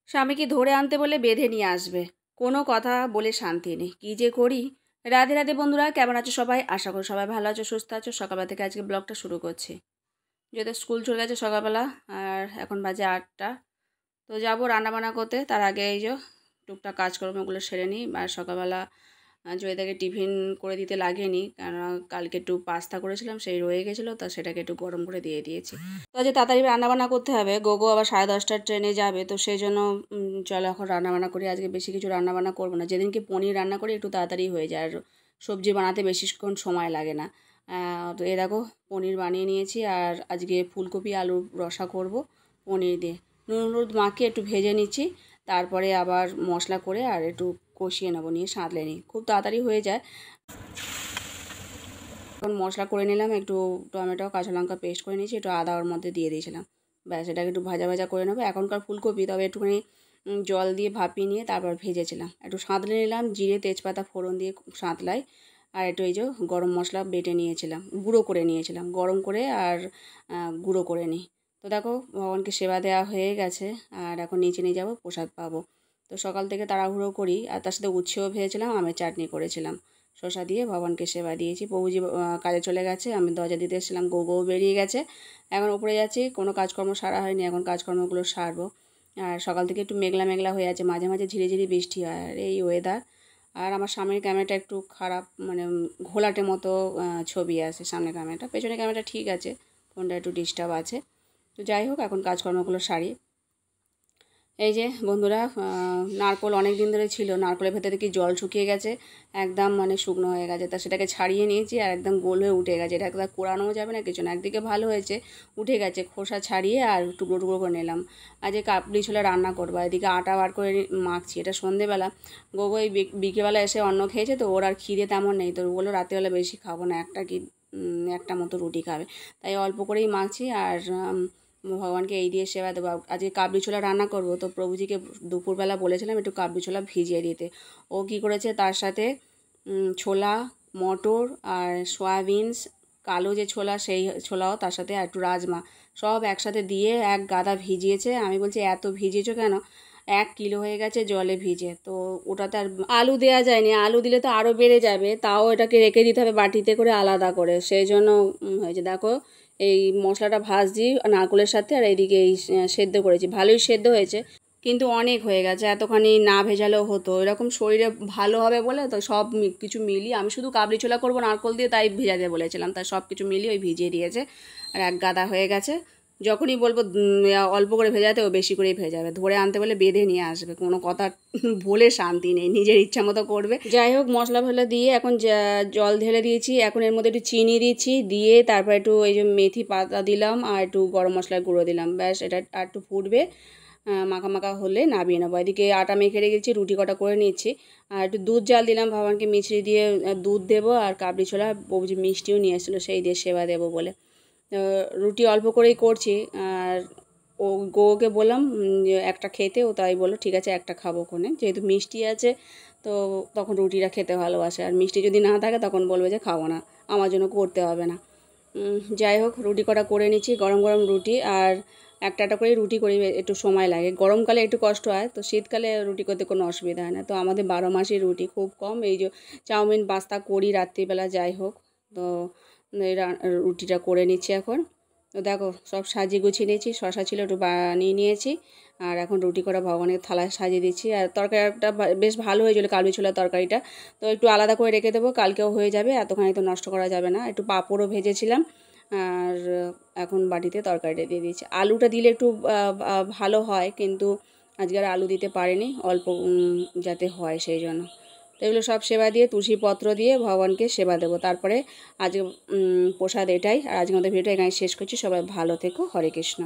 স্বামীকে ধরে আনতে বলে বেঁধে নিয়ে আসবে, কোনো কথা বলে শান্তি নেই। কী যে করি। রাধে রাধে বন্ধুরা, কেমন আছো সবাই? আশা করি সবাই ভালো আছো, সুস্থ আছো। সকালবেলা থেকে আজকে ব্লগটা শুরু করছি। যেহেতু স্কুল চলে গেছে সকালবেলা, আর এখন বাজে 8টা। তো যাবো রান্নাবান্না করতে। তার আগে এই যে টুকটাক কাজকর্মগুলো সেরে নিই। আর সকালবেলা জয়িতাকে টিফিন করে দিতে লাগেনি, কারণ কালকে একটু পাস্তা করেছিলাম, সেই রয়ে গেছিলো, তো সেটাকে একটু গরম করে দিয়ে দিয়েছি। তো আজ তাড়াতাড়ি রান্নাবান্না করতে হবে, গোগো আবার 10:30টার ট্রেনে যাবে, তো সেই জন্য চলো এখন রান্নাবান্না করি। আজকে বেশি কিছু রান্নাবান্না করবো না, যেদিনকে পনির রান্না করি একটু তাড়াতাড়ি হয়ে যায়, আর সবজি বানাতে বেশিক্ষণ সময় লাগে না। তো এ দেখো পনির বানিয়ে নিয়েছি, আর আজকে ফুলকপি আলুর রসা করব পনির দিয়ে। নুন হলুদ মাখিয়ে একটু ভেজে নিচ্ছি, তারপরে আবার মশলা করে আর একটু কষিয়ে নেবো, নিয়ে সাঁতলে নিই, খুব তাড়াতাড়ি হয়ে যায়। এখন মশলা করে নিলাম, একটু টমেটো কাঁচা লঙ্কা পেস্ট করে নিয়েছি, একটু আদা ওর মধ্যে দিয়ে দিয়েছিলাম, ব্যাস এটাকে একটু ভাজা ভাজা করে নেবো। এখনকার ফুলকপি তবে একটুখানি জল দিয়ে ভাপিয়ে নিয়ে তারপর ভেজেছিলাম, একটু সাঁতলে নিলাম, জিরে তেজপাতা ফোড়ন দিয়ে সাঁতলাই। আর একটু এই যে গরম মশলা বেটে নিয়েছিলাম, গুঁড়ো করে নিয়েছিলাম, গরম করে আর গুঁড়ো করে নিই। তো দেখো ভগবানকে সেবা দেওয়া হয়ে গেছে, আর এখন নিচে নিয়ে যাবো, প্রসাদ পাবো। তো সকাল থেকে তাড়াহুড়ো করি, আর তার সাথে উচ্ছেও ভেজেছিলাম, আমের চাটনি করেছিলাম, শসা দিয়ে ভগবানকে সেবা দিয়েছি। প্রভুজি কাজে চলে গেছে, আমি দরজা দিতে এসেছিলাম, গৌও বেরিয়ে গেছে। এখন উপরে যাচ্ছি, কোনো কাজকর্ম সারা হয়নি, এখন কাজকর্মগুলো সারবো। আর সকাল থেকে একটু মেঘলা মেঘলা হয়ে আছে, মাঝে মাঝে ঝিরিঝিরি বৃষ্টি হয়, আর এই ওয়েদার। আর আমার সামনের ক্যামেরাটা একটু খারাপ, মানে ঘোলাটে মতো ছবি আসে সামনের ক্যামেরাটা, পেছনের ক্যামেরাটা ঠিক আছে, ফোনটা একটু ডিস্টার্ব আছে। তো যাই হোক, এখন কাজকর্মগুলো সারি। এই যে বন্ধুরা, নারকোল অনেক দিন ধরে ছিল, নারকোলের ভেতরে দেখি জল শুকিয়ে গেছে, একদম মানে শুকনো হয়ে গেছে, তা সেটাকে ছাড়িয়ে নিয়েছি, আর একদম গোল হয়ে উঠে গেছে, এটা একদম কোরানোও যাবে না কিছু না, একদিকে ভালো হয়েছে উঠে গেছে, খোসা ছাড়িয়ে আর টুকরো টুকরো করে নিলাম। আজ কাবলি ছোলা রান্না করবো, এদিকে আটা বার করে মাখছি, এটা সন্ধেবেলা। গোগো এই বিকেলবেলা এসে অন্ন খেয়েছে, তো ওর আর খিদে তেমন নেই, তো বললো রাত্রেবেলা বেশি খাবো না, একটা মতো রুটি খাবে, তাই অল্প করেই মাখছি। আর ভগবানকে এই দিয়ে সেবা দেবো। আজকে কাবলি ছোলা রান্না করব, তো প্রভুজিকে দুপুরবেলা বলেছিলাম একটু কাবলি ছোলা ভিজিয়ে দিতে। ও কী করেছে, তার সাথে ছোলা, মটর আর সয়াবিনস, কালো যে ছোলা সেই ছোলাও, তার সাথে একটু রাজমা সব একসাথে দিয়ে এক গাদা ভিজিয়েছে। আমি বলছি এত ভিজিয়েছো কেন? 1 কিলো হয়ে গেছে জলে ভিজে, তো ওটাতে আর আলু দেওয়া যায়নি, আলু দিলে তো আরও বেড়ে যাবে, তাও এটাকে রেখে দিতে হবে বাটিতে করে আলাদা করে, সেই জন্য হয়েছে। দেখো এই মশলাটা ভাজছি নারকোলের সাথে, আর এইদিকে এই সেদ্ধ করেছি, ভালোই সেদ্ধ হয়েছে, কিন্তু অনেক হয়ে গেছে, এতখানি না ভেজালেও হতো, এরকম শরীরে ভালো হবে বলে তো সব কিছু মিলিয়ে আমি শুধু কাবলি ছোলা করবো নারকোল দিয়ে, তাই ভেজাতে বলেছিলাম, তাই সব কিছু মিলিয়ে ওই ভিজিয়ে দিয়েছে, আর এক গাদা হয়ে গেছে। যখনই বলবো অল্প করে ভেজাতে, ও বেশি করেই ভেজাবে, ধরে আনতে বলে বেঁধে নিয়ে আসবে, কোনো কথা বলে শান্তি নেই, নিজের ইচ্ছা মতো করবে। যাই হোক, মশলা ফসলা দিয়ে এখন জল ঢেলে দিয়েছি, এখন এর মধ্যে একটু চিনি দিচ্ছি, দিয়ে তারপর একটু এই যে মেথি পাতা দিলাম, আর একটু গরম মশলার গুঁড়ো দিলাম, ব্যাস এটা আর একটু ফুটবে, মাখা মাখা হলে নামিয়ে নেবো। এদিকে আটা মেখে রেখেছি, রুটি কটা করে নিচ্ছি, আর একটু দুধ জাল দিলাম, ভগবানকে মিছরি দিয়ে দুধ দেবো, আর কাবলি ছোলা বৌজি মিষ্টিও নিয়ে এসেছিলো, সেই দিয়ে সেবা দেবো বলে। রুটি অল্প করেই করছি, আর ও গোকে বললাম একটা খেতে, ও তাই বললো ঠিক আছে একটা খাবো ওখানে, যেহেতু মিষ্টি আছে তো তখন রুটিটা খেতে ভালোবাসে, আর মিষ্টি যদি না থাকে তখন বলবে যে খাবো না, আমার জন্য করতে হবে না। যাই হোক, রুটি কটা করে নিচ্ছি, গরম গরম রুটি, আর একটা একটা করে রুটি করি, একটু সময় লাগে, গরমকালে একটু কষ্ট হয়, তো শীতকালে রুটি করতে কোনো অসুবিধা হয় না। তো আমাদের 12 মাসই রুটি, খুব কম এই যে চাউমিন পাস্তা করি রাত্রিবেলা, যাই হোক। তো এই রুটিটা করে নিচ্ছি এখন। তো দেখো সব সাজিয়ে গুছিয়ে নিয়েছি, শশা ছিল একটু বানিয়ে নিয়েছি, আর এখন রুটি করা ভগবানের থালায় সাজিয়ে দিচ্ছি। আর তরকারিটা বেশ ভালো হয়েছিল, কাবলি ছোলার তরকারিটা, তো একটু আলাদা করে রেখে দেবো, কালকেও হয়ে যাবে, এতখানি তো নষ্ট করা যাবে না। একটু পাঁপড়ও ভেজেছিলাম, আর এখন বাটিতে তরকারিটা দিয়ে দিয়েছি। আলুটা দিলে একটু ভালো হয়, কিন্তু আজকে আর আলু দিতে পারিনি, অল্প যাতে হয় সেই জন্য। তো এগুলো সব সেবা দিয়ে তুলসীপত্র দিয়ে ভগবানকে সেবা দেবো, তারপরে আজকে প্রসাদ এটাই। আর আজকে আমাদের ভিডিওটা এখানে শেষ করছি, সবাই ভালো থেকো, হরে কৃষ্ণ।